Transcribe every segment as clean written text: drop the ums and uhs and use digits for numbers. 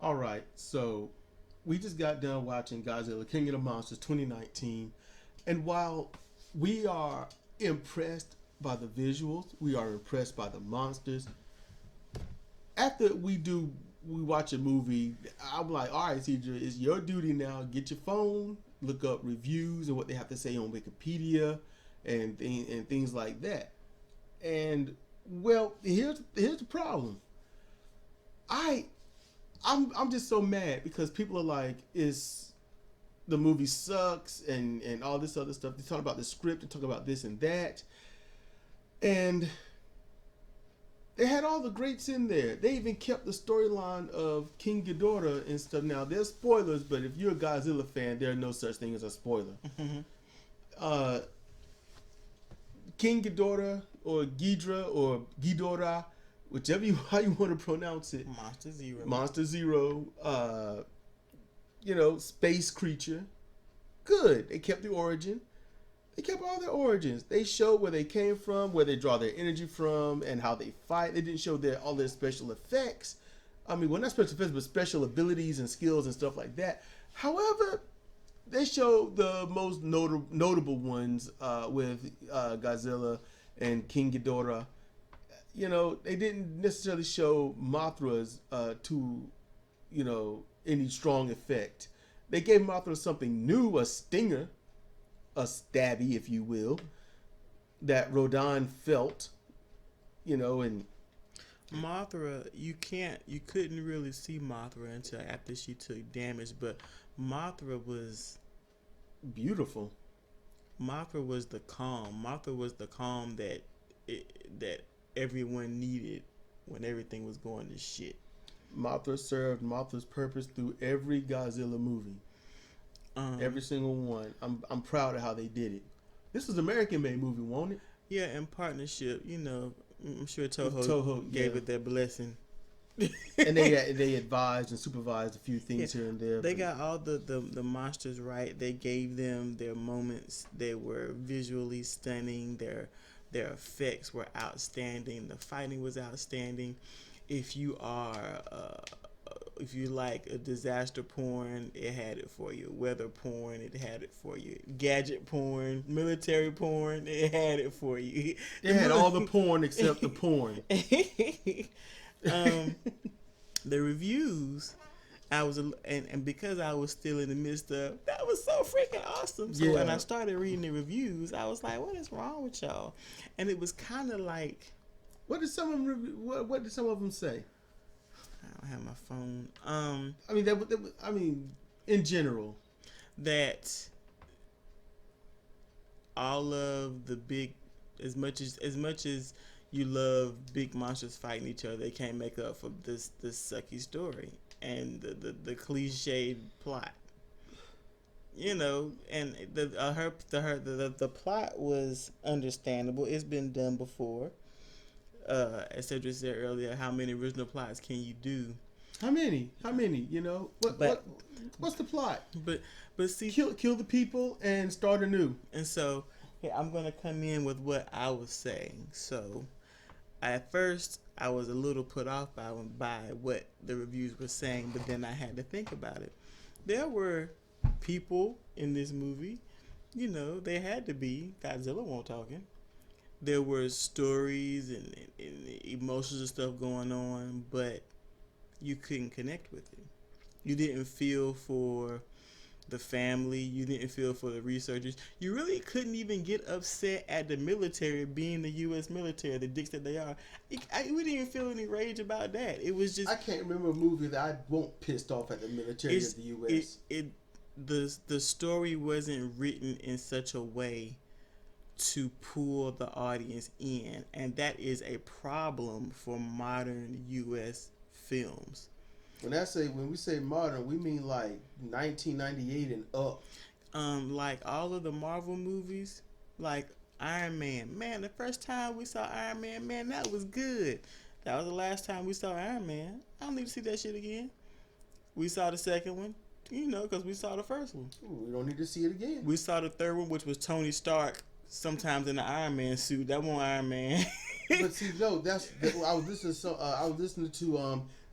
All right, so we just got done watching Godzilla King of the Monsters 2019, and while we are impressed by the visuals, we are impressed by the monsters. After we watch a movie, I'm like, all right, Sidra, it's your duty now. Get your phone, look up reviews and what they have to say on Wikipedia, and things like that. And well, here's the problem. I'm just so mad because people are like, "Is the movie sucks," and all this other stuff. They talk about the script, they talk about this and that, and they had all the greats in there. They even kept the storyline of King Ghidorah and stuff. Now there's spoilers, but if you're a Godzilla fan, there's no such thing as a spoiler. uh, King Ghidorah or Ghidra or Ghidorah, whichever how you want to pronounce it. Monster Zero. Monster Zero. Space creature. Good. They kept the origin. They kept all their origins. They showed where they came from, where they draw their energy from, and how they fight. They didn't show all their special effects. I mean, well, not special effects, but special abilities and skills and stuff like that. However, they showed the most notable ones with Godzilla and King Ghidorah. They didn't necessarily show Mothra's any strong effect. They gave Mothra something new, a stinger, a stabby, if you will, that Rodan felt, and Mothra, you couldn't really see Mothra until after she took damage, but Mothra was beautiful. Mothra was the calm. Mothra was the calm that everyone needed when everything was going to shit. Mothra served Mothra's purpose through every Godzilla movie. Every single one. I'm proud of how they did it. This was an American-made movie, won't it? Yeah, in partnership. I'm sure Toho gave it their blessing. And they advised and supervised a few things here and there. They got all the monsters right. They gave them their moments. They were visually stunning. Their effects were outstanding. The fighting was outstanding. If you like a disaster porn, it had it for you. Weather porn, it had it for you. Gadget porn, military porn, it had it for you. It had all the porn except the porn. The reviews, and because I was still in the midst of, that was so freaking awesome. So when I started reading the reviews, I was like, what is wrong with y'all? And it was kind of like, what did some of them say? I don't have my phone. In general, that all of the big, as much as you love big monsters fighting each other, they can't make up for this sucky story and the cliched plot. And the plot was understandable. It's been done before. As Sidra said earlier, how many original plots can you do? How many? What's the plot? But see, kill the people and start anew. And so, I'm gonna come in with what I was saying. So, at first, I was a little put off by what the reviews were saying, but then I had to think about it. There were people in this movie, they had to be. Godzilla won't talking. There were stories and emotions and stuff going on, but you couldn't connect with it. You didn't feel for the family. You didn't feel for the researchers. You really couldn't even get upset at the military being the U.S. military, the dicks that they are. We didn't even feel any rage about that. It was just... I can't remember a movie that I won't pissed off at the military of the U.S. The story wasn't written in such a way to pull the audience in, and that is a problem for modern U.S. films. When we say modern, we mean like 1998 and up. Like all of the Marvel movies, like Iron Man. Man, the first time we saw Iron Man, that was good. That was the last time we saw Iron Man. I don't need to see that shit again. We saw the second one, because we saw the first one. Ooh, we don't need to see it again. We saw the third one, which was Tony Stark, sometimes in the Iron Man suit. That wasn't Iron Man. But see, no, I was listening to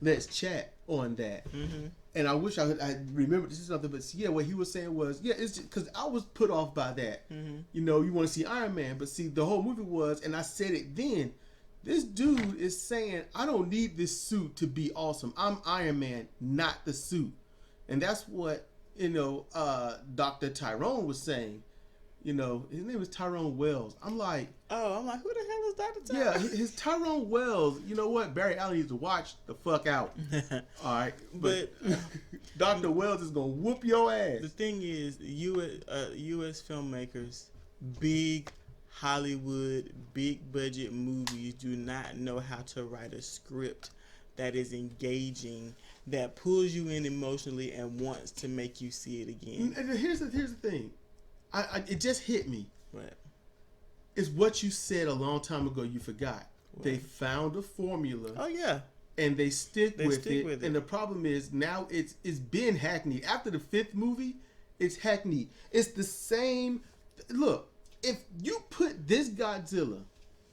let's chat on that. Mm-hmm. And I wish I remembered to say something, but yeah, what he was saying was, yeah, it's just because I was put off by that. Mm-hmm. You know, you want to see Iron Man, but see, the whole movie was, and I said it then, this dude is saying, I don't need this suit to be awesome. I'm Iron Man, not the suit. And that's what, you know, Dr. Tyrone was saying. You know, his name is Tyrone Wells. I'm like, who the hell is Dr. Tyrone? yeah, his Tyrone Wells. You know what? Barry Allen needs to watch the fuck out. All right, but Dr. Wells is gonna whoop your ass. The thing is, U.S. filmmakers, big Hollywood, big budget movies do not know how to write a script that is engaging, that pulls you in emotionally and wants to make you see it again. And here's the thing. It just hit me. What? It's what you said a long time ago. You forgot. What? They found a formula. Oh yeah. And they stick with it. And the problem is now it's been hackneyed. After the 5th movie, it's hackneyed. It's the same. Look, if you put this Godzilla,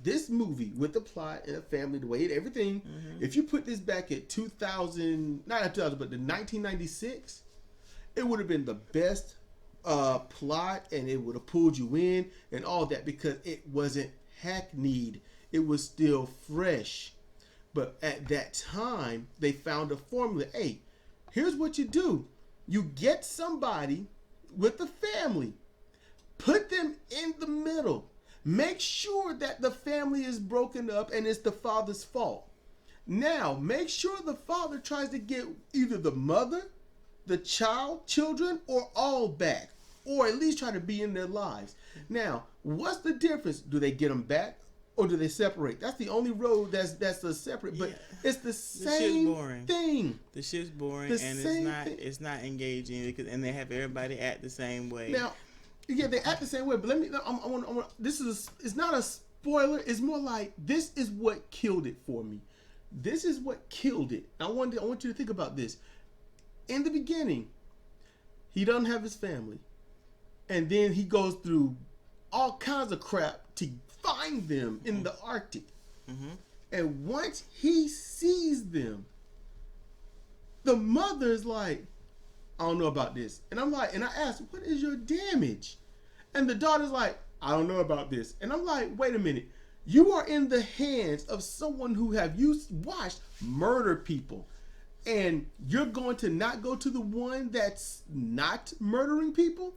this movie with the plot and the family, the way everything, if you put this back at 2000, not 2000, but the 1996, it would have been the best plot, and it would have pulled you in and all that because it wasn't hackneyed. It was still fresh. But at that time, they found a formula. Hey, here's what you do. You get somebody with a family. Put them in the middle. Make sure that the family is broken up and it's the father's fault. Now, make sure the father tries to get either the mother, the children, or all back, or at least try to be in their lives. Now, what's the difference? Do they get them back, or do they separate? That's the only road that's a separate. But it's the same thing. The shit's boring, and it's not engaging and they have everybody act the same way. Now, yeah, they act the same way. But let me. It's not a spoiler. It's more like this is what killed it for me. This is what killed it. I want you to think about this. In the beginning, he doesn't have his family. And then he goes through all kinds of crap to find them in the Arctic. Mm-hmm. And once he sees them, the mother's like, I don't know about this. And I'm like, and I asked, what is your damage? And the daughter's like, I don't know about this. And I'm like, wait a minute. You are in the hands of someone who you watched murder people. And you're going to not go to the one that's not murdering people?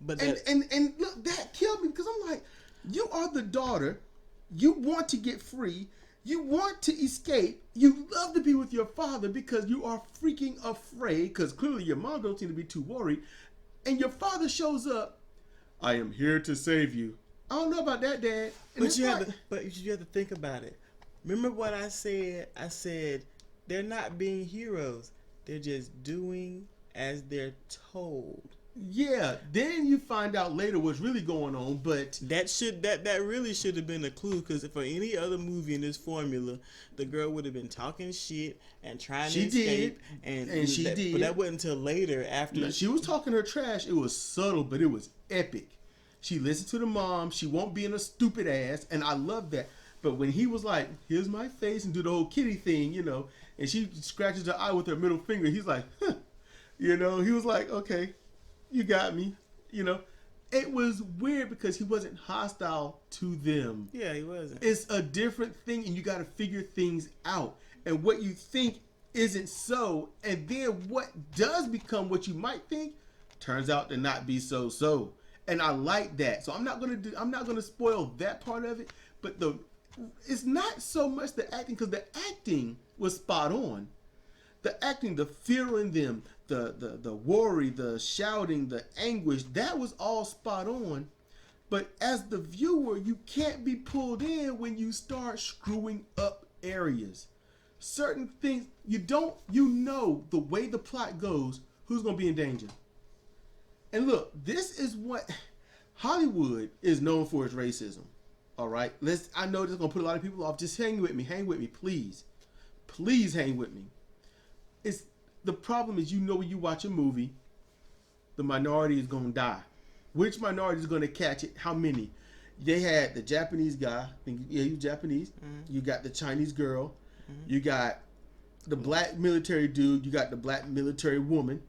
But and look, that killed me because I'm like, you are the daughter. You want to get free. You want to escape. You love to be with your father because you are freaking afraid because clearly your mom don't seem to be too worried. And your father shows up. I am here to save you. I don't know about that, Dad. And but you have to think about it. Remember what I said? I said they're not being heroes. They're just doing as they're told. Yeah, then you find out later what's really going on, but that really should have been a clue because for any other movie in this formula, the girl would have been talking shit and trying to escape, and she did. But that wasn't until later after. No, she was talking her trash. It was subtle, but it was epic. She listened to the mom. She won't be in a stupid ass, and I love that. But when he was like, "Here's my face," and do the whole kitty thing, you know, and she scratches her eye with her middle finger, he's like, huh. You know, he was like, okay. You got me. You know, it was weird because he wasn't hostile to them. Yeah, he wasn't. It's a different thing, and you got to figure things out. And what you think isn't so, and then what does become what you might think turns out to not be so. And I like that. So I'm not gonna spoil that part of it. But it's not so much the acting because the acting was spot on. The acting, the fear in them, the worry, the shouting, the anguish, that was all spot on. But as the viewer, you can't be pulled in when you start screwing up areas. Certain things, you know the way the plot goes, who's going to be in danger. And look, this is what Hollywood is known for, is racism. All right? I know this is going to put a lot of people off. Just hang with me, please. Please hang with me. The problem is, when you watch a movie, the minority is going to die. Which minority is going to catch it? How many? They had the Japanese guy. He was Japanese. Mm-hmm. You got the Chinese girl. Mm-hmm. You got the black military dude. You got the black military woman.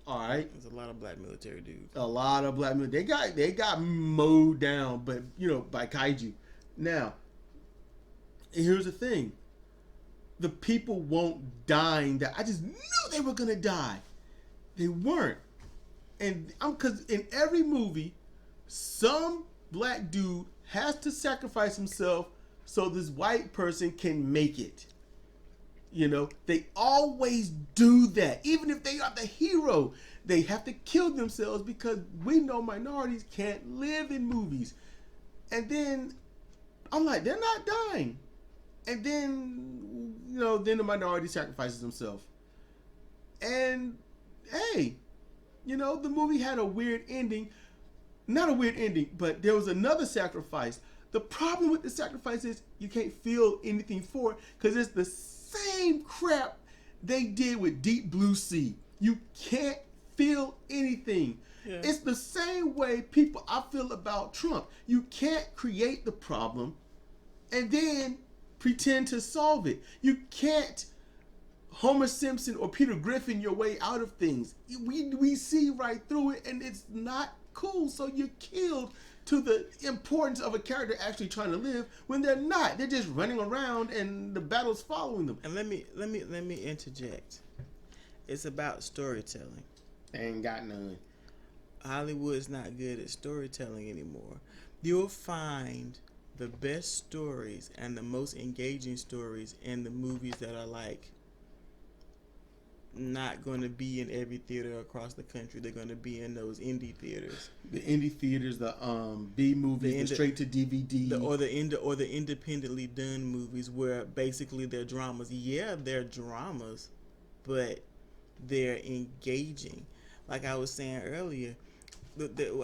All right. There's a lot of black military dudes. A lot of black military. They got mowed down, but by kaiju. Now, here's the thing. The people won't dying that I just knew they were gonna die. They weren't. And because in every movie, some black dude has to sacrifice himself so this white person can make it. They always do that. Even if they are the hero, they have to kill themselves because we know minorities can't live in movies. And then I'm like, they're not dying. And then, then the minority sacrifices himself. And hey, the movie had a weird ending. Not a weird ending, but there was another sacrifice. The problem with the sacrifice is you can't feel anything for it because it's the same crap they did with Deep Blue Sea. You can't feel anything. Yeah. It's the same way I feel about Trump. You can't create the problem and then pretend to solve it. You can't Homer Simpson or Peter Griffin your way out of things. We see right through it, and it's not cool. So you're killed to the importance of a character actually trying to live when they're not. They're just running around, and the battle's following them. And let me interject. It's about storytelling. They ain't got none. Hollywood's not good at storytelling anymore. You'll find the best stories and the most engaging stories in the movies that are like not going to be in every theater across the country. They're going to be in those indie theaters. The indie theaters, the B movies, the straight to DVD, or the independently done movies where basically they're dramas. Yeah, they're dramas, but they're engaging. Like I was saying earlier,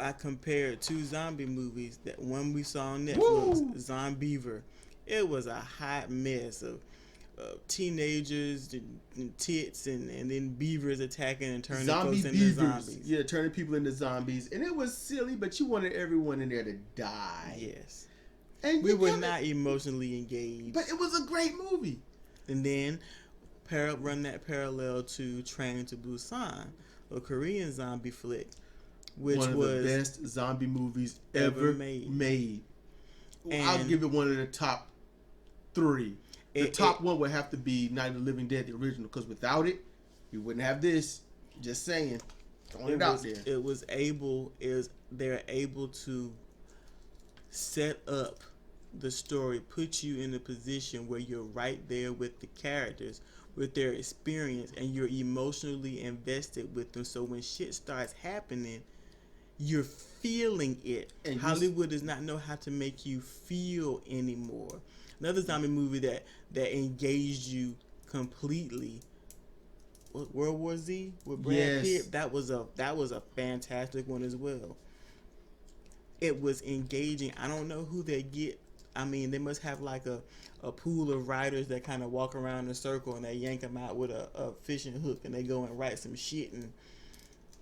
I compared two zombie movies. That one we saw on Netflix, Zombiever. It was a hot mess of teenagers and tits and then beavers attacking and turning folks into zombies. Yeah, turning people into zombies. And it was silly, but you wanted everyone in there to die. Yes. And we were not emotionally engaged. But it was a great movie. And then run that parallel to Train to Busan, a Korean zombie flick, which one of was the best zombie movies ever made. I'll give it one of the top 3. The top one would have to be Night of the Living Dead, the original, because without it, we wouldn't have this. Just saying, throwing it out there. They're able to set up the story, put you in a position where you're right there with the characters, with their experience, and you're emotionally invested with them. So when shit starts happening, you're feeling it. And Hollywood does not know how to make you feel anymore. Another zombie movie that engaged you completely, World War Z with Brad Pitt. That was a fantastic one as well. It was engaging. I don't know who they get. I mean, they must have like a pool of writers that kind of walk around in a circle and they yank them out with a fishing hook and they go and write some shit and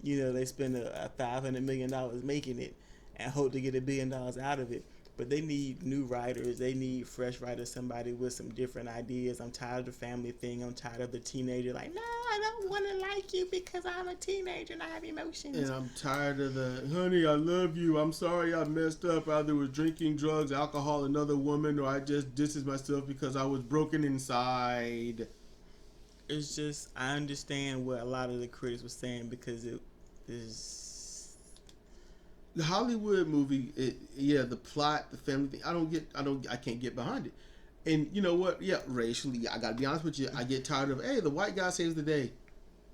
they spend a $500 million making it and hope to get $1 billion out of it. But they need new writers. They need fresh writers, somebody with some different ideas. I'm tired of the family thing. I'm tired of the teenager like, no, I don't want to like you because I'm a teenager and I have emotions. And I'm tired of the, honey, I love you. I'm sorry I messed up. Either was drinking drugs, alcohol, another woman, or I just distanced myself because I was broken inside. It's just, I understand what a lot of the critics were saying because it is... The Hollywood movie, the plot, the family thing, I can't get behind it. And you know what? Yeah, racially, I gotta be honest with you, I get tired of, hey, the white guy saves the day.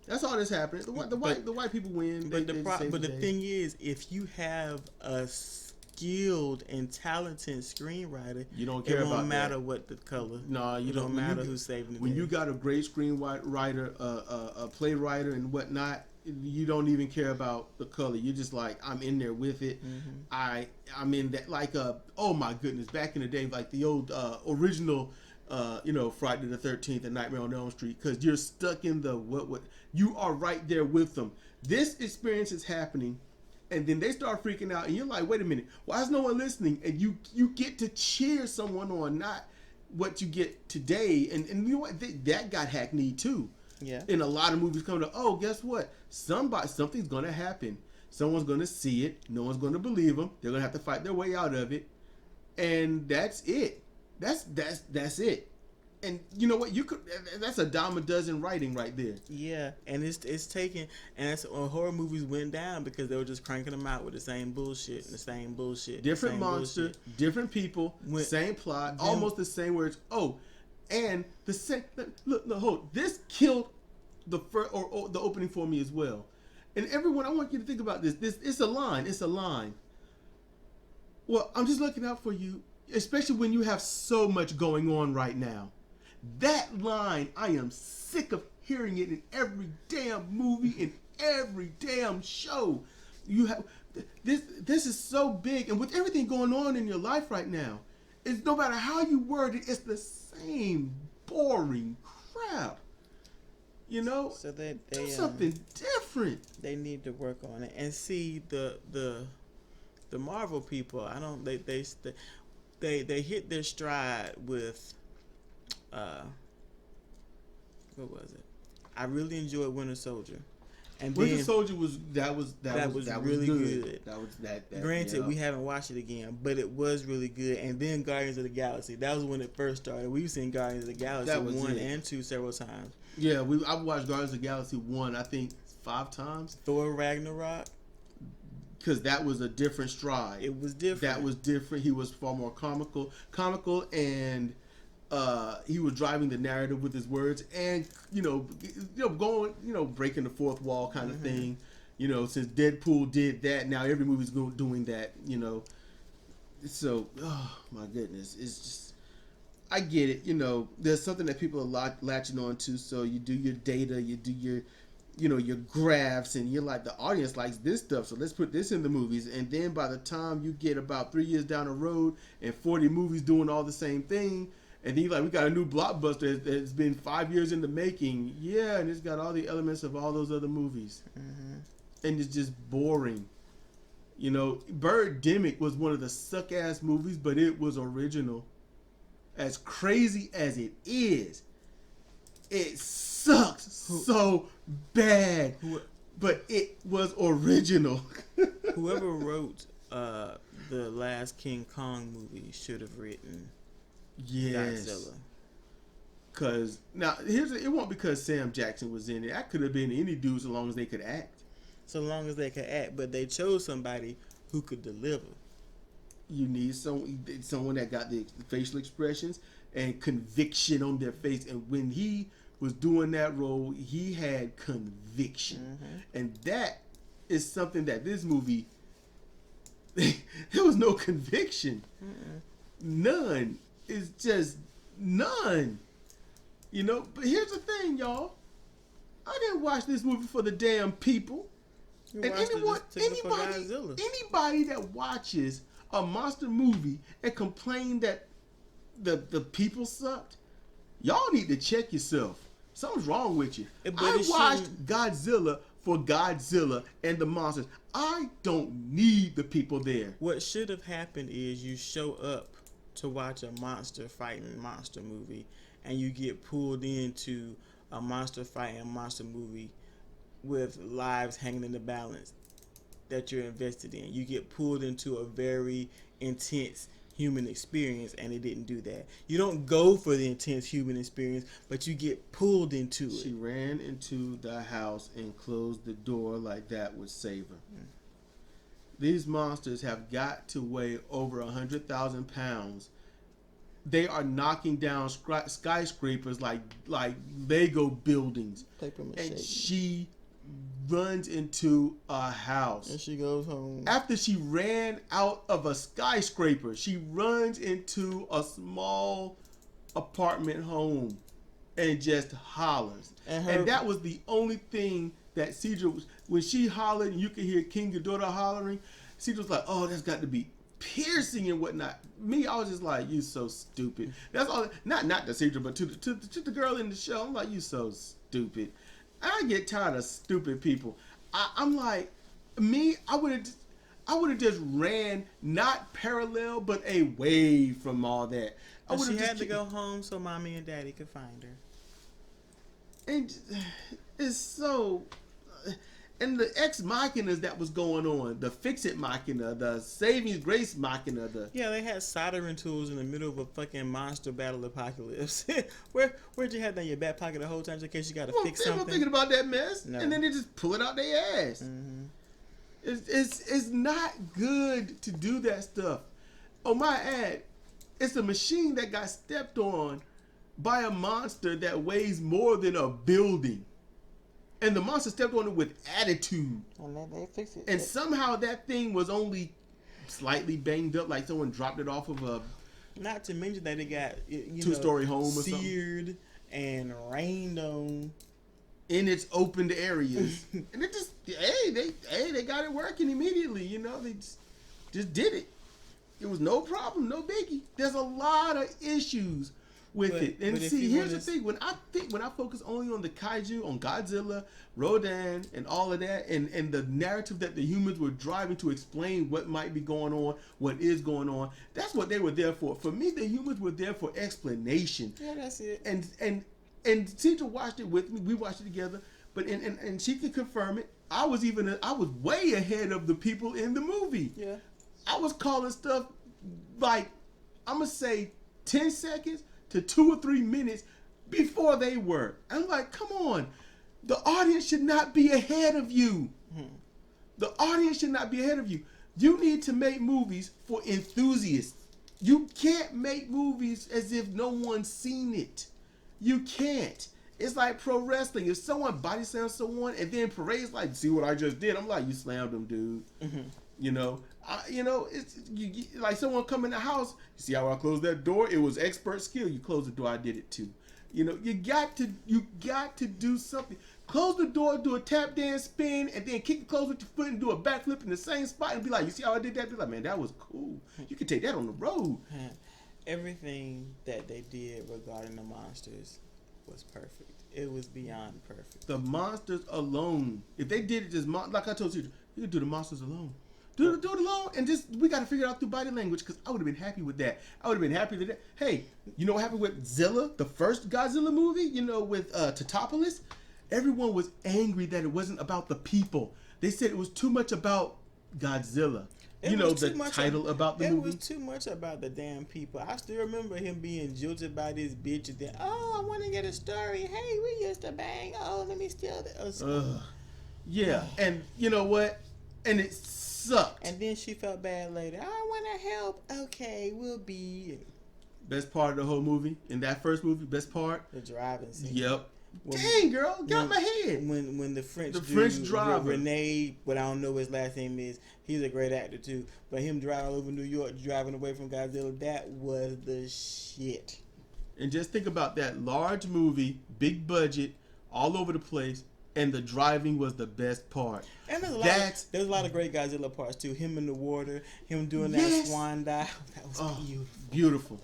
That's all that's happening. The white people win. But the thing is, if you have a skilled and talented screenwriter, you don't care about that. It don't matter what the color. No, it don't matter who's saving the day. When you got a great screenwriter, a playwright and whatnot, you don't even care about the color. You're just like, I'm in there with it. Mm-hmm. I'm in that, like, oh my goodness, back in the day, like the old original, Friday the 13th and Nightmare on Elm Street, because you're stuck in the what you are right there with them. This experience is happening, and then they start freaking out, and you're like, wait a minute, why is no one listening? And you get to cheer someone on, not what you get today, and you know what, that got hackneyed too. Yeah. In a lot of movies coming up, oh, guess what? Something's gonna happen. Someone's gonna see it. No one's gonna believe them. They're gonna have to fight their way out of it, and that's it. That's it. And you know what? That's a dime a dozen writing right there. Yeah, and it's taken, and that's when horror movies went down because they were just cranking them out with the same bullshit and the same bullshit. Different monster, different people, same plot, almost the same words. Oh, and the same. Look, hold. This killed the first or the opening for me as well. And everyone, I want you to think about this. It's a line. It's a line. Well, I'm just looking out for you, especially when you have so much going on right now. That line, I am sick of hearing it in every damn movie, in every damn show. You have this is so big, and with everything going on in your life right now, it's no matter how you word it, it's the same boring crap. You know, so they do something different. They need to work on it and see the Marvel people. I don't. They hit their stride with. What was it? I really enjoyed Winter Soldier, and Winter Soldier was really good. That was that. Granted, we haven't watched it again, but it was really good. And then Guardians of the Galaxy. That was when it first started. We've seen Guardians of the Galaxy 1 and 2 several times. Yeah, I've watched Guardians of the Galaxy 1, I think 5 times. Thor Ragnarok. Because that was a different stride. It was different. That was different. He was far more comical, and he was driving the narrative with his words, and going, breaking the fourth wall kind of thing. Since Deadpool did that, now every movie's doing that. So, oh my goodness, it's just. I get it. There's something that people are latching on to. So you do your data, you do your, your graphs, and you're like, the audience likes this stuff, so let's put this in the movies. And then by the time you get about 3 years down the road and 40 movies doing all the same thing, and then you're like, we got a new blockbuster that's been 5 years in the making. Yeah, and it's got all the elements of all those other movies. Mm-hmm. And it's just boring. Birdemic was one of the suck-ass movies, but it was original. As crazy as it is, it sucks so bad, but it was original. Whoever wrote the last King Kong movie should have written Godzilla. Because now it won't because Sam Jackson was in it. That could have been any dude so long as they could act. So long as they could act, but they chose somebody who could deliver. You need someone that got the facial expressions and conviction on their face. And when he was doing that role, he had conviction. Mm-hmm. And that is something that this movie, there was no conviction. Mm-mm. None. It's just none. But here's the thing, y'all. I didn't watch this movie for the damn people. And anybody that watches a monster movie and complain that the people sucked, y'all need to check yourself. Something's wrong with you. I watched Godzilla for Godzilla and the monsters. I don't need the people there. What should have happened is you show up to watch a monster fighting monster movie, and you get pulled into a monster fighting monster movie with lives hanging in the balance that you're invested in. You get pulled into a very intense human experience, and it didn't do that. You don't go for the intense human experience, but you get pulled into it. She ran into the house and closed the door like that would save her. Mm. These monsters have got to weigh over 100,000 pounds. They are knocking down skyscrapers like Lego buildings. Paper mache. And she runs into a house. And she goes home. After she ran out of a skyscraper, she runs into a small apartment home and just hollers. And that was the only thing that Sidra was, when she hollered and you could hear King Ghidorah hollering, Sidra was like, oh, that's got to be piercing and whatnot. Me, I was just like, you so stupid. That's all. Not to Sidra, but to the girl in the show. I'm like, you so stupid. I get tired of stupid people. I'm like, me, I would have just ran not parallel, but away from all that. But she had to go home so mommy and daddy could find her. And it's so... And the ex machinas that was going on, the fix-it machina, the saving grace machina, Yeah, they had soldering tools in the middle of a fucking monster battle apocalypse. Where'd you have that in your back pocket the whole time just in case you got to fix something? They weren't thinking about that mess. No. And then they just pull it out their ass. Mm-hmm. It's not good to do that stuff. Oh, my ad, it's a machine that got stepped on by a monster that weighs more than a building. And the monster stepped on it with attitude. And then they fixed it. And somehow that thing was only slightly banged up, like someone dropped it off of a... Not to mention that it got, two-story home or something. Seared and rained on. In its opened areas. And it just, they got it working immediately, They just did it. It was no problem, no biggie. There's a lot of issues with it. And see, here's the thing. When I focus only on the kaiju, on Godzilla, Rodan, and all of that, and the narrative that the humans were driving to explain what might be going on, what is going on, that's what they were there for. For me, the humans were there for explanation. Yeah, that's it. And Sidra watched it with me. We watched it together. But and she could confirm it. I was way ahead of the people in the movie. Yeah. I was calling stuff like, I'm gonna say 10 seconds to 2 or 3 minutes before they were. I'm like, come on. The audience should not be ahead of you. The audience should not be ahead of you. You need to make movies for enthusiasts. You can't make movies as if no one's seen it. You can't. It's like pro wrestling. If someone body slams someone and then Parade's like, see what I just did? I'm like, you slammed him, dude. It's like someone come in the house. You see how I closed that door? It was expert skill. You closed the door. I did it too. You got to do something. Close the door, do a tap dance spin, and then kick the clothes with your foot and do a backflip in the same spot and be like, you see how I did that? Be like, man, that was cool. You can take that on the road. Everything that they did regarding the monsters was perfect. It was beyond perfect. The monsters alone. If they did it just like I told you could do the monsters alone. Do it alone, and we got to figure it out through body language, because I would have been happy with that. I would have been happy with that. Hey, you know what happened with Zilla, the first Godzilla movie, with Tatopolis? Everyone was angry that it wasn't about the people. They said it was too much about Godzilla. The title about the movie. It was too much about the damn people. I still remember him being jilted by this bitch, and then, I want to get a story. Hey, we used to bang. Oh, let me steal that. Yeah, and you know what? And it sucked. And then she felt bad later. I want to help. Okay, we'll be. Best part of the whole movie, in that first movie, best part? The driving scene. Yep. Dang, girl, got my head. When the French driver, Rene, what I don't know what his last name is, he's a great actor too. But him driving over New York, driving away from Godzilla, that was the shit. And just think about that large movie, big budget, all over the place, and the driving was the best part. And there's a lot of great Godzilla parts too. Him in the water, him doing that swan dive, that was beautiful.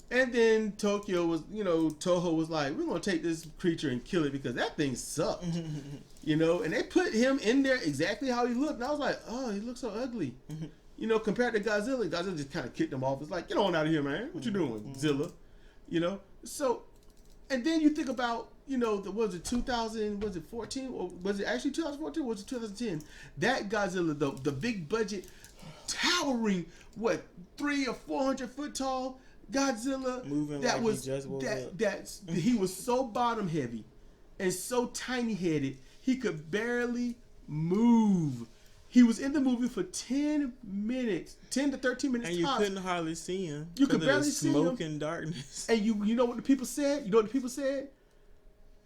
And then Toho was like, we're going to take this creature and kill it because that thing sucked. And they put him in there exactly how he looked. And I was like, oh, he looks so ugly. Compared to Godzilla just kind of kicked him off. It's like, get on out of here, man. What you doing, Zilla? So, and then you think about, was it 2014? Or was it actually 2014 or was it 2010? That Godzilla, the big budget, towering, 300 or 400 foot tall Godzilla, moving that like was he just woke up. He was so bottom heavy and so tiny headed he could barely move. He was in the movie for 10 to 13 minutes. And you couldn't hardly see him. You could barely see him. Smoke and darkness. And you know what the people said?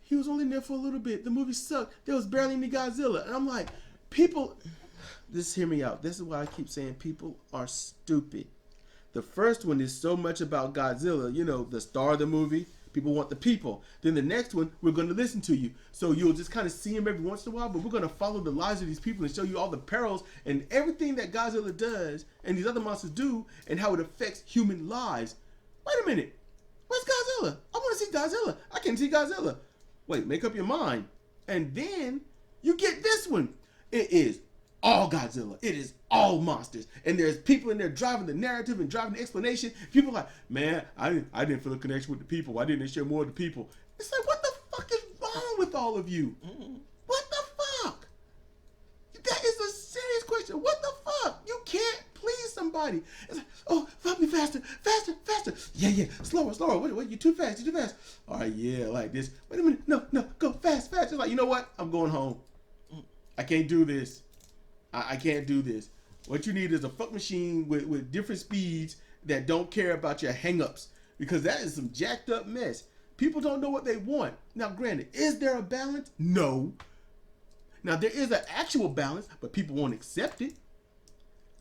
He was only there for a little bit. The movie sucked. There was barely any Godzilla. And I'm like, people, just hear me out. This is why I keep saying people are stupid. The first one is so much about Godzilla, the star of the movie. People want the people. Then the next one, we're going to listen to you. So you'll just kind of see him every once in a while, but we're going to follow the lives of these people and show you all the perils and everything that Godzilla does and these other monsters do and how it affects human lives. Wait a minute. Where's Godzilla? I want to see Godzilla. I can't see Godzilla. Wait, make up your mind. And then you get this one. It is all Godzilla. It is all monsters. And there's people in there driving the narrative and driving the explanation. People are like, man, I didn't feel a connection with the people. Why didn't they share more with the people? It's like, what the fuck is wrong with all of you? Mm-hmm. What the fuck? That is a serious question. What the fuck? You can't please somebody. It's like, oh, fuck me faster, faster, faster. Yeah, slower, slower. What? You too fast. You too fast. All right, yeah, like this. Wait a minute. No, go fast, fast. It's like, you know what? I'm going home. I can't do this. I can't do this. What you need is a fuck machine with different speeds that don't care about your hang-ups, because that is some jacked up mess. People don't know what they want. Now, granted, is there a balance? No. Now, there is an actual balance, but people won't accept it.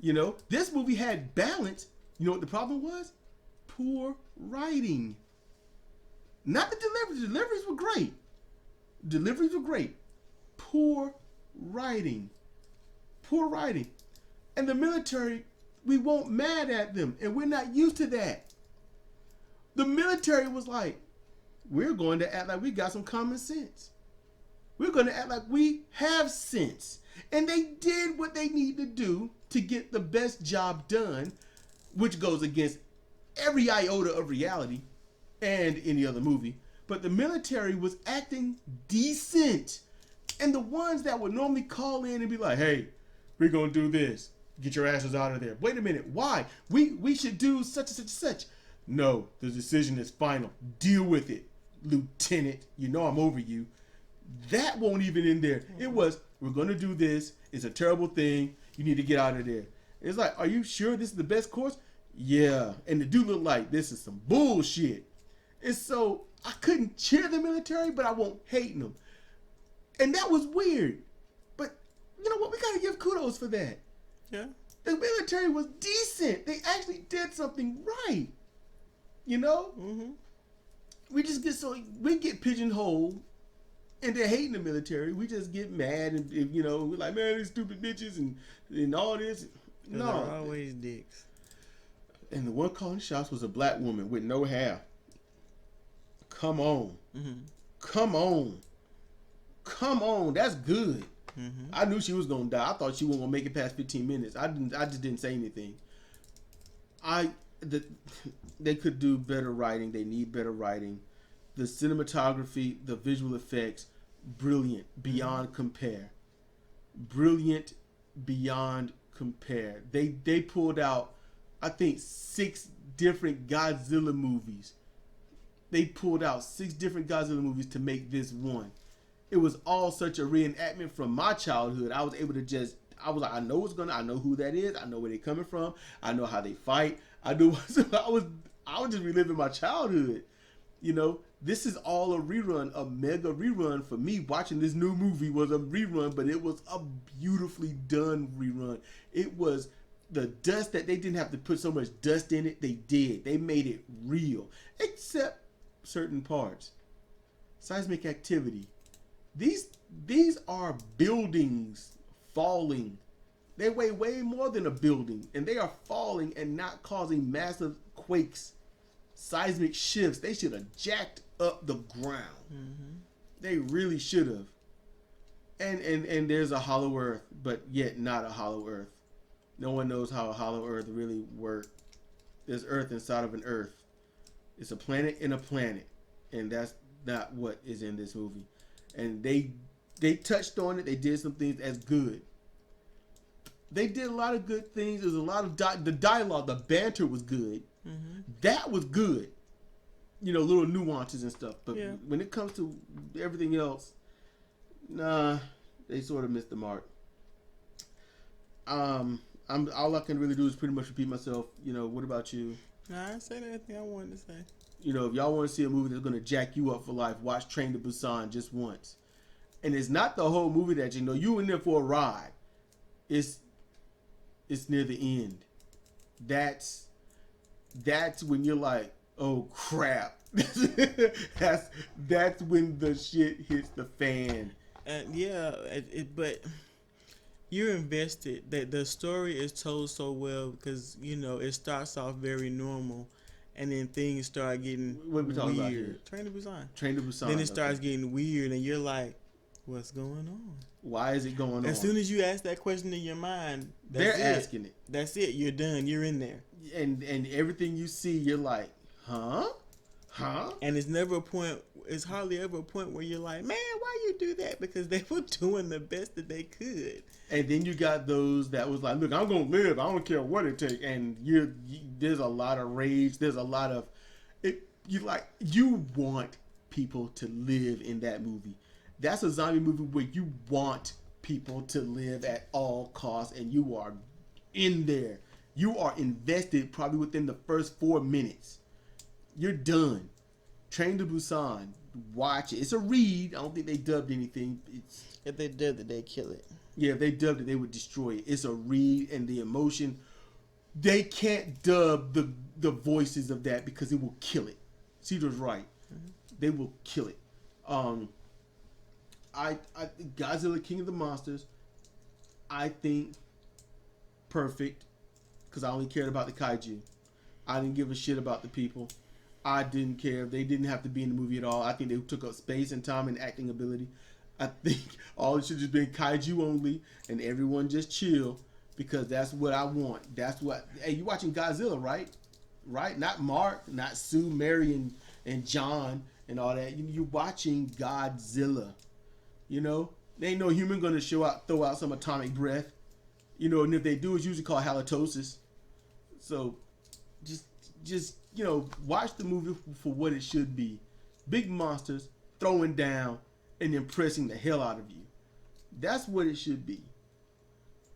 You know, this movie had balance. You know what the problem was? Poor writing. Not the deliveries. The deliveries were great. Deliveries were great. Poor writing. Poor writing. And the military, we won't mad at them, and we're not used to that. The military was like, we're going to act like we got some common sense. We're going to act like we have sense. And they did what they need to do to get the best job done, which goes against every iota of reality and any other movie. But the military was acting decent. And the ones that would normally call in and be like, hey, we're going to do this. Get your asses out of there. Wait a minute. Why? We should do such and such and such. No, the decision is final. Deal with it, Lieutenant. You know I'm over you. That won't even in there. It was, we're going to do this. It's a terrible thing. You need to get out of there. It's like, are you sure this is the best course? Yeah. And the dude looked like this is some bullshit. And so I couldn't cheer the military, but I won't hate them. And that was weird. But you know what? We got to give kudos for that. Yeah. The military was decent. They actually did something right. You know? Mm-hmm. We get pigeonholed into hating the military. We just get mad and you know, we're like, man, these stupid bitches and all this. No. They're always dicks. And the one calling shots was a black woman with no hair. Come on. Mm-hmm. Come on. Come on. That's good. Mm-hmm. I knew she was gonna die. I thought she wasn't gonna make it past 15 minutes. I just didn't say anything. They could do better writing. They need better writing. The cinematography, the visual effects, brilliant beyond compare. Brilliant beyond compare. They pulled out, I think, 6 different Godzilla movies. They pulled out 6 different Godzilla movies to make this one. It was all such a reenactment from my childhood. I was able to I was like, I know who that is. I know where they're coming from. I know how they fight. I was just reliving my childhood. You know, this is all a rerun, a mega rerun for me. Watching this new movie was a rerun, but it was a beautifully done rerun. It was the dust that they didn't have to put so much dust in it. They did. They made it real, except certain parts. Seismic activity. These are buildings falling. They weigh way more than a building, and they are falling and not causing massive quakes, seismic shifts. They should have jacked up the ground. Mm-hmm. They really should have. And there's a hollow earth, but yet not a hollow earth. No one knows how a hollow earth really works. There's earth inside of an earth. It's a planet in a planet, and that's not what is in this movie. And they touched on it. They did some things as good. They did a lot of good things. There's a lot of the dialogue, the banter was good. Mm-hmm. That was good. You know, little nuances and stuff. But when it comes to everything else, nah, they sort of missed the mark. All I can really do is pretty much repeat myself. You know, what about you? Nah, I said everything I wanted to say. You know, if y'all want to see a movie that's going to jack you up for life, watch Train to Busan just once. And it's not the whole movie that you know. You in there for a ride. It's near the end. That's when you're like, oh crap. that's when the shit hits the fan. But you're invested. That the story is told so well because you know it starts off very normal. And then things start getting what we talking about here? Train to Busan. Train to Busan. Then it starts getting weird, and you're like, What's going on? Why is it going on? As soon as you ask that question in your mind, they're asking it. That's it. You're done. You're in there. And everything you see, you're like, huh? And it's never a point. It's hardly ever a point where you're like, man, why you do that? Because they were doing the best that they could. And then you got those that was like, look, I'm gonna live. I don't care what it takes. And there's a lot of rage. There's a lot of it. You want people to live in that movie. That's a zombie movie where you want people to live at all costs, and you are in there. You are invested probably within the first 4 minutes. You're done. Train to Busan. Watch it. It's a read. I don't think they dubbed anything. If they dubbed it, they'd kill it. Yeah, if they dubbed it, they would destroy it. It's a read, and the emotion. They can't dub the voices of that because it will kill it. Sidra's right. Mm-hmm. They will kill it. I Godzilla King of the Monsters, I think perfect, because I only cared about the kaiju. I didn't give a shit about the people. I didn't care. They didn't have to be in the movie at all. I think they took up space and time and acting ability. I think all it should have just been kaiju only, and everyone just chill, because that's what I want. That's what. Hey, you watching Godzilla, right? Right? Not Mark, not Sue, Mary, and John, and all that. You're watching Godzilla. You know, there ain't no human gonna throw out some atomic breath. You know, and if they do, it's usually called halitosis. So, just watch the movie for what it should be: big monsters throwing down and impressing the hell out of you. That's what it should be.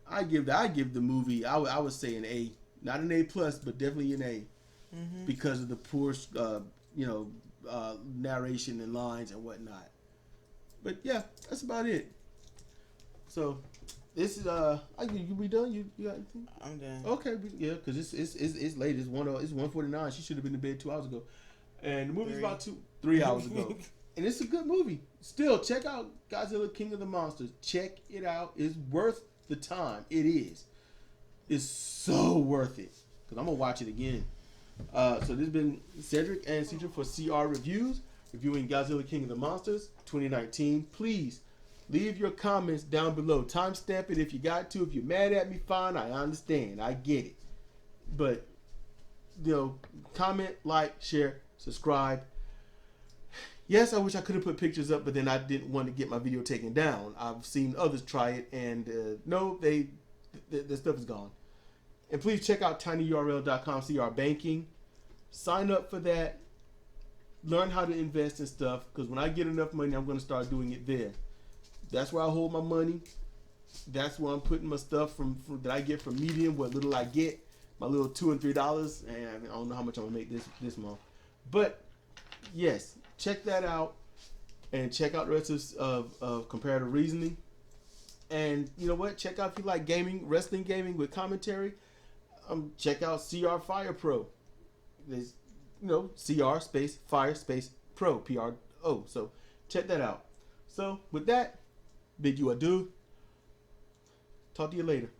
I give the movie, I would say an A, not an A plus, but definitely an A, because of the poor narration and lines and whatnot. But yeah, that's about it. So this is you be done? You got anything? I'm done. Okay, yeah, because it's late. It's 1:49. She should have been in bed 2 hours ago, and the movie's about 3 hours ago. And it's a good movie. Still, check out Godzilla King of the Monsters. Check it out. It's worth the time. It is. It's so worth it. Because I'm going to watch it again. So this has been Cedric and Sidra for CR Reviews, reviewing Godzilla King of the Monsters 2019. Please leave your comments down below. Timestamp it if you got to. If you're mad at me, fine. I understand. I get it. But, comment, like, share, subscribe. Yes, I wish I could have put pictures up, but then I didn't want to get my video taken down. I've seen others try it, and no, the stuff is gone. And please check out tinyurl.com, CR Banking. Sign up for that. Learn how to invest in stuff, because when I get enough money, I'm going to start doing it there. That's where I hold my money. That's where I'm putting my stuff from that I get from Medium, what little I get, my little $2 and $3. And I don't know how much I'm going to make this month. But, yes. Check that out, and check out the rest of Comparative Reasoning. And you know what? Check out if you like gaming, wrestling gaming with commentary. Check out CR Fire Pro. There's CR space Fire space Pro PRO. So check that out. So with that, bid you adieu. Talk to you later.